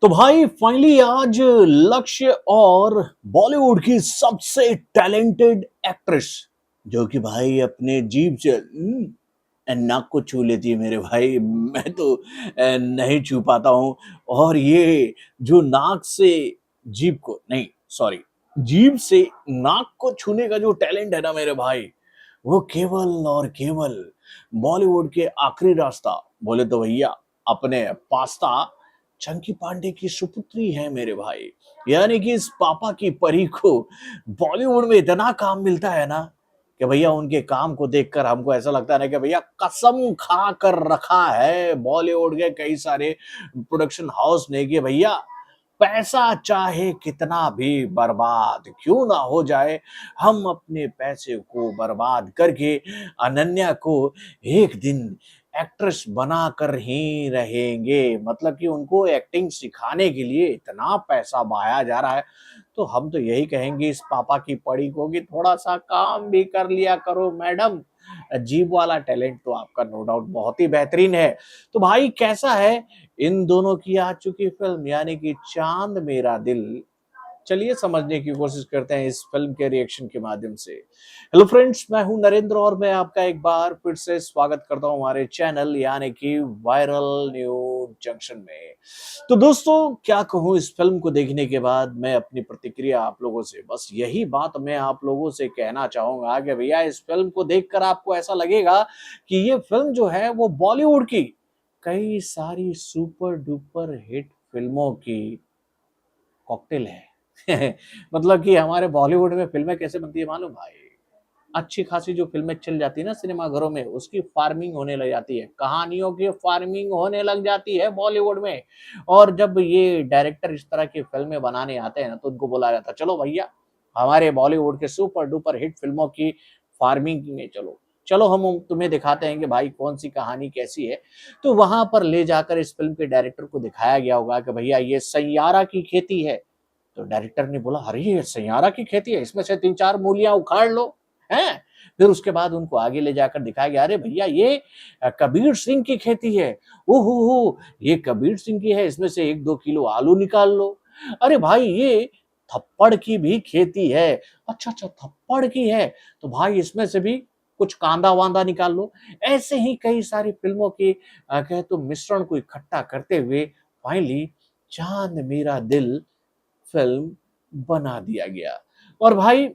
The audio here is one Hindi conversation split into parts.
तो भाई फाइनली आज लक्ष्य और बॉलीवुड की सबसे टैलेंटेड एक्ट्रेस जो कि भाई अपने जीभ से नाक को छू लेती है मेरे भाई। मैं तो नहीं छू पाता हूँ। और ये जो नाक से जीभ को नहीं, सॉरी, जीभ से नाक को छूने का जो टैलेंट है ना मेरे भाई, वो केवल और केवल बॉलीवुड के आखिरी रास्ता बोले तो भैया अपने पास्ता चंकी पांडे की सुपुत्री है मेरे भाई। यानी कि इस पापा की परी को बॉलीवुड में इतना काम मिलता है ना कि भैया उनके काम को देखकर हमको ऐसा लगता है ना कि भैया कसम खा कर रखा है बॉलीवुड के कई सारे प्रोडक्शन हाउस ने कि भैया पैसा चाहे कितना भी बर्बाद क्यों ना हो जाए, हम अपने पैसे को बर्बाद करके अनन्या को एक दिन एक्ट्रेस बना कर ही रहेंगे। मतलब कि उनको एक्टिंग सिखाने के लिए इतना पैसा बहाया जा रहा है। तो हम तो यही कहेंगे इस पापा की पड़ी को कि थोड़ा सा काम भी कर लिया करो मैडम। अजीब वाला टैलेंट तो आपका नो डाउट बहुत ही बेहतरीन है। तो भाई कैसा है इन दोनों की आ चुकी फिल्म यानी कि चांद मेरा दिल? चलिए समझने की कोशिश करते हैं इस फिल्म के रिएक्शन के माध्यम से। हेलो फ्रेंड्स, मैं हूं नरेंद्र और मैं आपका एक बार फिर से स्वागत करता हूं हमारे चैनल यानी कि वायरल न्यूज जंक्शन में। तो दोस्तों क्या कहूं, इस फिल्म को देखने के बाद मैं अपनी प्रतिक्रिया आप लोगों से बस यही बात मैं आप लोगों से कहना चाहूंगा कि भैया इस फिल्म को देखकर आपको ऐसा लगेगा कि ये फिल्म जो है वो बॉलीवुड की कई सारी सुपर डुपर हिट फिल्मों की कॉकटेल है। मतलब कि हमारे बॉलीवुड में फिल्में कैसे बनती है मालूम भाई? अच्छी खासी जो फिल्में चल जाती है ना सिनेमाघरों में, उसकी फार्मिंग होने लग जाती है, कहानियों की फार्मिंग होने लग जाती है बॉलीवुड में। और जब ये डायरेक्टर इस तरह की फिल्में बनाने आते हैं ना तो उनको बोला जाता है चलो भैया हमारे बॉलीवुड के सुपर डुपर हिट फिल्मों की फार्मिंग में चलो, चलो हम तुम्हें दिखाते हैं कि भाई कौन सी कहानी कैसी है। तो वहां पर ले जाकर इस फिल्म के डायरेक्टर को दिखाया गया होगा कि भैया ये सैयारा की खेती है। तो डायरेक्टर ने बोला अरे ये सैयारा की खेती है, इसमें से 3-4 मूलियां उखाड़ लो, हैं? फिर उसके बाद उनको आगे ले जाकर दिखाया गया अरे भैया ये कबीर सिंह की खेती है। ओहो हो, ये कबीर सिंह की है, इसमें से 1-2 किलो आलू निकाल लो। अरे भाई ये थप्पड़ की भी खेती है। अच्छा अच्छा, थप्पड़ की है तो भाई इसमें से भी कुछ कांदा वांदा निकाल लो। ऐसे ही कई सारी फिल्मों के कहे तो मिश्रण को इकट्ठा करते हुए फाइनली चांद मेरा दिल फिल्म बना दिया गया। और भाई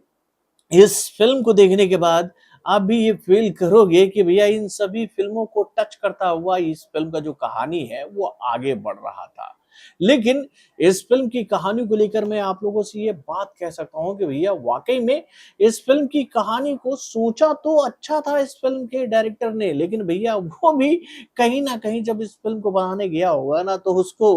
इस फिल्म को देखने के बाद आप भी ये फील करोगे कि भैया इन सभी फिल्मों को टच करता हुआ इस फिल्म का जो कहानी है वो आगे बढ़ रहा था। लेकिन इस फिल्म की कहानी को लेकर मैं आप लोगों से ये बात कह सकता हूं कि भैया वाकई में इस फिल्म की कहानी को सोचा तो अच्छा था इस फिल्म के डायरेक्टर ने, लेकिन भैया वो भी कहीं ना कहीं जब इस फिल्म को बनाने गया होगा ना तो उसको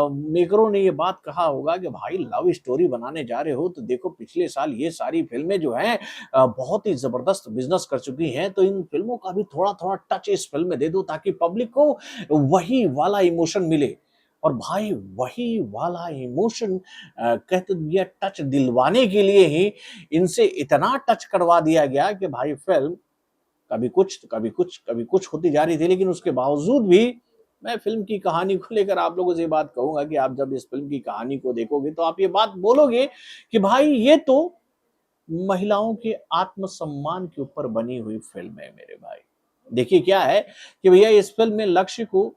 मेकरों ने ये बात कहा होगा कि भाई लव स्टोरी बनाने जा रहे हो तो देखो पिछले साल ये सारी फिल्में जो हैं बहुत ही जबरदस्त बिजनेस कर चुकी हैं, तो इन फिल्मों का भी थोड़ा थोड़ा टच इस फिल्म में दे दो ताकि पब्लिक को वही वाला इमोशन मिले। और भाई वही वाला इमोशन कहते दिया टच दिलवाने के लिए ही इनसे इतना टच करवा दिया गया कि भाई फिल्म कभी कुछ कभी कुछ कभी कुछ होती जा रही थी। लेकिन उसके बावजूद भी मैं फिल्म की कहानी को लेकर आप लोगों से ये बात कहूंगा कि आप जब इस फिल्म की कहानी को देखोगे तो आप ये बात बोलोगे कि भाई ये तो महिलाओं के आत्मसम्मान के ऊपर बनी हुई फिल्म है मेरे भाई। देखिए क्या है कि भैया इस फिल्म में लक्ष्य को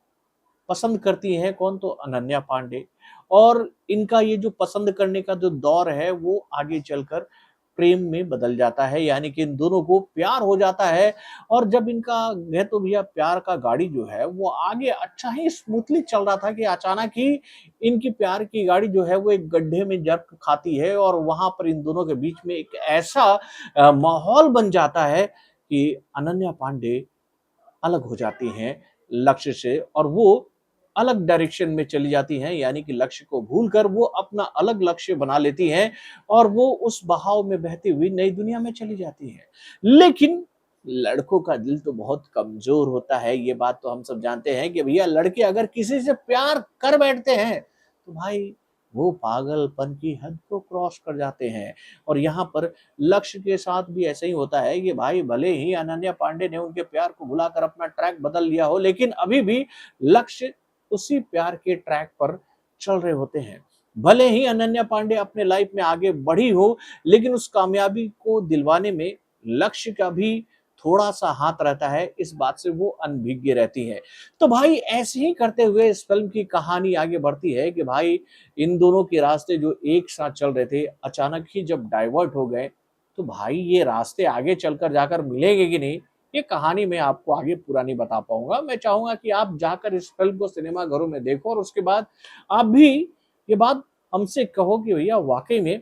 पसंद करती हैं कौन, तो अनन्या पांडे। और इनका ये जो पसंद करने का जो दौर है वो आगे चलकर प्रेम में बदल जाता है, यानी कि इन दोनों को प्यार हो जाता है। और जब इनका है तो भैया प्यार का गाड़ी जो है वो आगे अच्छा ही स्मूथली चल रहा था कि अचानक ही इनकी प्यार की गाड़ी जो है वो एक गड्ढे में जर्क खाती है और वहां पर इन दोनों के बीच में एक ऐसा माहौल बन जाता है कि अनन्या पांडे अलग हो जाती हैं लक्ष्य से और वो अलग डायरेक्शन में चली जाती हैं, यानी कि लक्ष्य को भूलकर वो अपना अलग लक्ष्य बना लेती हैं और वो उस बहाव में बहती हुई नई दुनिया में चली जाती हैं। लेकिन लड़कों का दिल तो बहुत कमजोर होता है, ये बात तो हम सब जानते हैं कि भैया लड़के अगर किसी से प्यार कर बैठते हैं तो भाई वो पागलपन की हद को क्रॉस कर जाते हैं। और यहाँ पर लक्ष्य के साथ भी ऐसा ही होता है कि भाई भले ही अनन्या पांडे ने उनके प्यार को भुलाकर अपना ट्रैक बदल लिया हो, लेकिन अभी भी लक्ष्य उसी प्यार के ट्रैक पर चल रहे होते हैं। भले ही अनन्या पांडे अपने लाइफ में आगे बढ़ी हो, लेकिन उस कामयाबी को दिलवाने में लक्ष्य का भी थोड़ा-सा हाथ रहता है, इस बात से वो अनभिज्ञ रहती है। तो भाई ऐसे ही करते हुए इस फ़िल्म की कहानी आगे बढ़ती है कि भाई इन दोनों के रास्ते जो एक साथ चल रहे थे, अचानक ही जब डाइवर्ट हो गए, तो भाई ये रास्ते आगे चलकर जाकर मिलेंगे कि नहीं, ये कहानी मैं आपको आगे पूरा नहीं बता पाऊँगा। मैं चाहूँगा कि आप जाकर इस फ़िल्म को सिनेमाघरों में देखो और उसके बाद आप भी ये बात हमसे कहो कि भैया वाक़ई में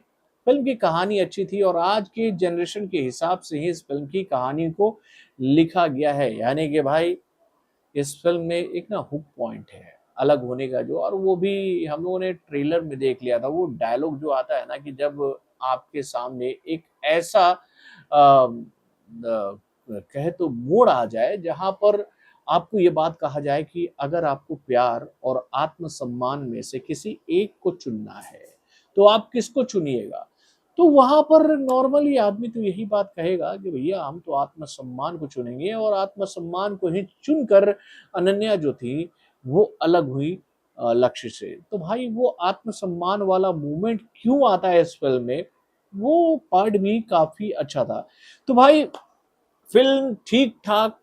फ़िल्म की कहानी अच्छी थी और आज की जनरेशन के हिसाब से ही इस फ़िल्म की कहानी को लिखा गया है। यानी कि भाई इस फ़िल्म में एक ना हुक पॉइंट है, अलग होने का जो, और वो भी हम लोगों ने ट्रेलर में देख लिया था। वो डायलॉग जो आता है ना कि जब आपके सामने एक ऐसा कहे तो मोड़ आ जाए जहाँ पर आपको ये बात कहा जाए कि अगर आपको प्यार और आत्मसम्मान में से किसी एक को चुनना है, तो आप किसको चुनिएगा? तो वहाँ पर नॉर्मली आदमी तो यही बात कहेगा कि भैया हम तो आत्मसम्मान को चुनेंगे, और आत्मसम्मान को ही चुनकर अनन्या जो थी वो अलग हुई लक्ष्य से। तो भाई वो आत्मसम्मान वाला मूवमेंट क्यों आता है इस फ़िल्म में, वो पार्ट भी काफ़ी अच्छा था। तो भाई फ़िल्म ठीक-ठाक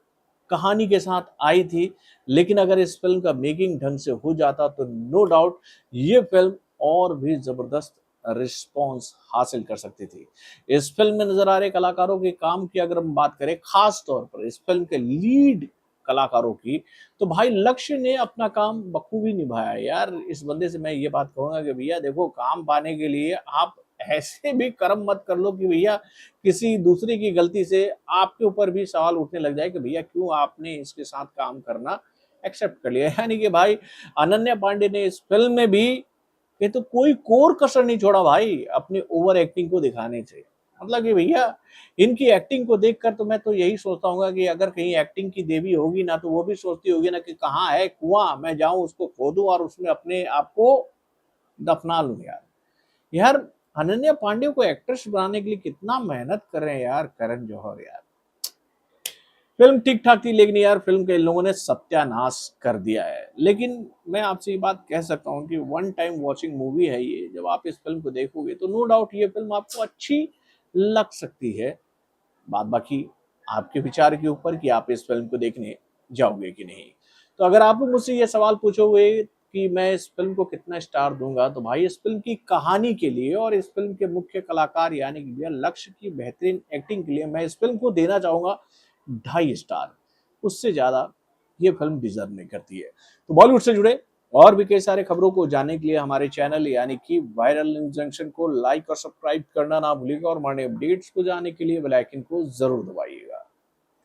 कहानी के साथ आई थी, लेकिन अगर इस फ़िल्म का मेकिंग ढंग से हो जाता तो नो डाउट ये फ़िल्म और भी ज़बरदस्त रिस्पॉन्स हासिल कर सकती थी। इस फ़िल्म में नज़र आ रहे कलाकारों के काम की अगर हम बात करें, ख़ास तौर पर इस फ़िल्म के लीड कलाकारों की, तो भाई लक्ष्य ने अपना काम बखूबी निभाया। यार इस बंदे से मैं ये बात कहूँगा कि भैया देखो, काम पाने के लिए आप ऐसे भी कर्म मत कर लो कि भैया किसी दूसरे की गलती से आपके ऊपर भी सवाल उठने लग जाए कि भैया क्यों आपने इसके साथ काम करना एक्सेप्ट कर लिया। यानी कि भाई अनन्या पांडे ने इस फ़िल्म में भी ये तो कोई कोर कसर नहीं छोड़ा भाई अपनी ओवर एक्टिंग को दिखाने से। मतलब कि भैया इनकी एक्टिंग को देखकर तो मैं तो यही सोचता हूँगा कि अगर कहीं एक्टिंग की देवी होगी ना, तो वो भी सोचती होगी ना कि कहाँ है कुआँ, मैं जाऊँ उसको खोदूँ और उसमें अपने आप को दफना लूँ यार। यार अनन्या पांडे को एक्ट्रेस बनाने के लिए कितना मेहनत कर रहे हैं यार करण जौहर यार। फ़िल्म ठीक-ठाक थी, लेकिन यार फ़िल्म के इन लोगों ने सत्यानाश कर दिया है। लेकिन मैं आपसे ये बात कह सकता हूँ कि वन टाइम वॉचिंग मूवी है ये। जब आप इस फ़िल्म को देखोगे तो नो डाउट ये फ़िल्म आपको अच्छी लग सकती है। बात बाकी आपके विचार के ऊपर कि आप इस फ़िल्म को देखने जाओगे कि नहीं। तो अगर आप मुझसे ये सवाल पूछोगे कि मैं इस फ़िल्म को कितना स्टार दूँगा, तो भाई इस फ़िल्म की कहानी के लिए और इस फ़िल्म के मुख्य कलाकार यानी कि भैया लक्ष्य की बेहतरीन एक्टिंग के लिए मैं इस फ़िल्म को देना चाहूँगा 2.5 स्टार। उससे ज़्यादा ये फ़िल्म डिज़र्व नहीं करती है। तो बॉलीवुड से जुड़े और भी कई सारे खबरों को जानने के लिए हमारे चैनल यानी कि वायरल न्यूज़ जंक्शन को लाइक और सब्सक्राइब करना ना भूलिएगा, और हमारे अपडेट्स को जानने के लिए बेल आइकन को ज़रूर दबाइएगा।